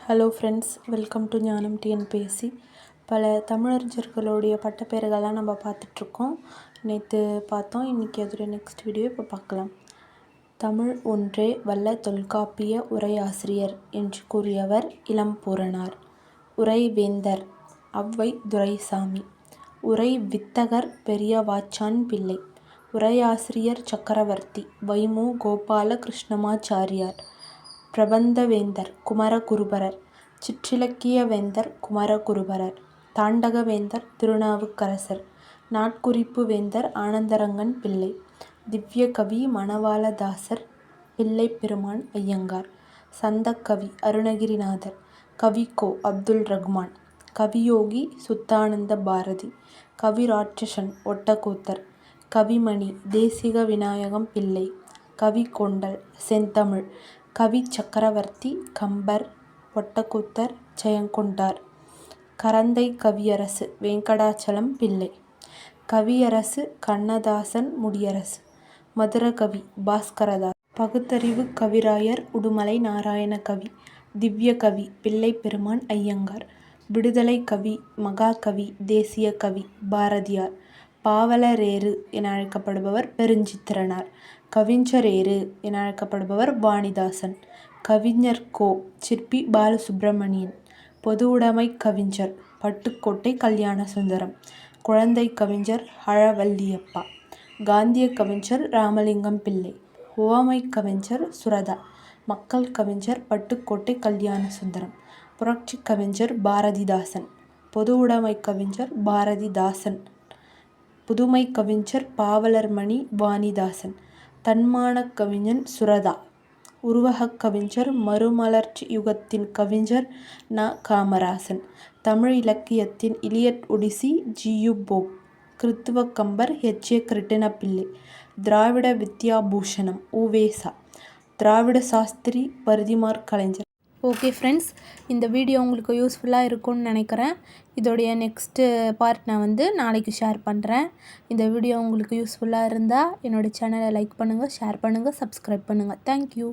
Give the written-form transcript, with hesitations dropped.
Hello friends, welcome to ஞானம் TNPSC. பல தமிழறிஞர்களுடைய பட்டப்பெயர்கள்லாம் நம்ம பார்த்துட்ருக்கோம். நேற்று பார்த்தோம், இன்றைக்கி அதோடைய நெக்ஸ்ட் வீடியோ இப்போ பார்க்கலாம். தமிழ் ஒன்றே வல்ல தொல்காப்பிய உரையாசிரியர் என்று கூறியவர் இளம்பூரணர். உரை வேந்தர் ஔவை துரைசாமி. உரை வித்தகர் பெரியவாச்சான் பிள்ளை. உரையாசிரியர் சக்கரவர்த்தி வைமு கோபால கிருஷ்ணமாச்சாரியார். பிரபந்த வேந்தர் குமரகுருபரர். சிற்றிலக்கிய வேந்தர் குமரகுருபரர். தாண்டக வேந்தர் திருநாவுக்கரசர். நாட்குறிப்பு வேந்தர் ஆனந்தரங்கன் பிள்ளை. திவ்ய கவி மணவாளதாசர் பிள்ளைப் பெருமான் ஐயங்கார். சந்தக்கவி அருணகிரிநாதர். கவிக்கோ அப்துல் ரகுமான். கவியோகி சுத்தானந்த பாரதி. கவிராட்சசன் ஒட்டக்கூத்தர். கவிமணி தேசிக விநாயகம் பிள்ளை. கவிக்கொண்டல் செந்தமிழ். கவி சக்கரவர்த்தி கம்பர் ஒட்டக்கூத்தர் ஜெயங்கொண்டார். கரந்தை கவியரசு வெங்கடாச்சலம் பிள்ளை. கவியரசு கண்ணதாசன் முடியரசு. மதுரகவி பாஸ்கரதாஸ். பகுத்தறிவு கவிராயர் உடுமலை நாராயணகவி. திவ்ய கவி பிள்ளைப் பெருமான் ஐயங்கார். விடுதலை கவி மகாகவி தேசிய கவி பாரதியார். பாவலரேறு என அழைக்கப்படுபவர் பெருஞ்சித்திரனார். கவிஞரேறு என அழைக்கப்படுபவர் வாணிதாசன். கவிஞர் கோ சிற்பி பாலசுப்பிரமணியன். பொதுவுடைமை கவிஞர் பட்டுக்கோட்டை கல்யாணசுந்தரம். குழந்தை கவிஞர் அழவல்லியப்பா. காந்திய கவிஞர் ராமலிங்கம் பிள்ளை. உவமை கவிஞர் சுரதா. மக்கள் கவிஞர் பட்டுக்கோட்டை கல்யாணசுந்தரம். புரட்சி கவிஞர் பாரதிதாசன். பொதுவுடைமை கவிஞர் பாரதிதாசன். புதுமை கவிஞர் பாவலர்மணி வாணிதாசன். தன்மான கவிஞன் சுரதா. உருவகக் கவிஞர் மறுமலர்ச்சி யுகத்தின் கவிஞர் ந. காமராசன். தமிழ் இலக்கியத்தின் இலியட் ஒடிசி ஜி.யு. போப். கிறித்துவ கம்பர் எச்.ஏ. கிருட்டிணப்பிள்ளை. திராவிட வித்யாபூஷணம் உ.வே.சா. திராவிட சாஸ்திரி பரிதிமாற் கலைஞர். ஓகே ஃப்ரெண்ட்ஸ், இந்த வீடியோ உங்களுக்கு யூஸ்ஃபுல்லாக இருக்கும்னு நினைக்கிறேன். இதோடைய நெக்ஸ்ட்டு பார்ட் நான் நாளைக்கு ஷேர் பண்ணுறேன். இந்த வீடியோ உங்களுக்கு யூஸ்ஃபுல்லாக இருந்தால் என்னோடய சேனலை லைக் பண்ணுங்கள், ஷேர் பண்ணுங்கள், சப்ஸ்கிரைப் பண்ணுங்கள். தேங்க்யூ.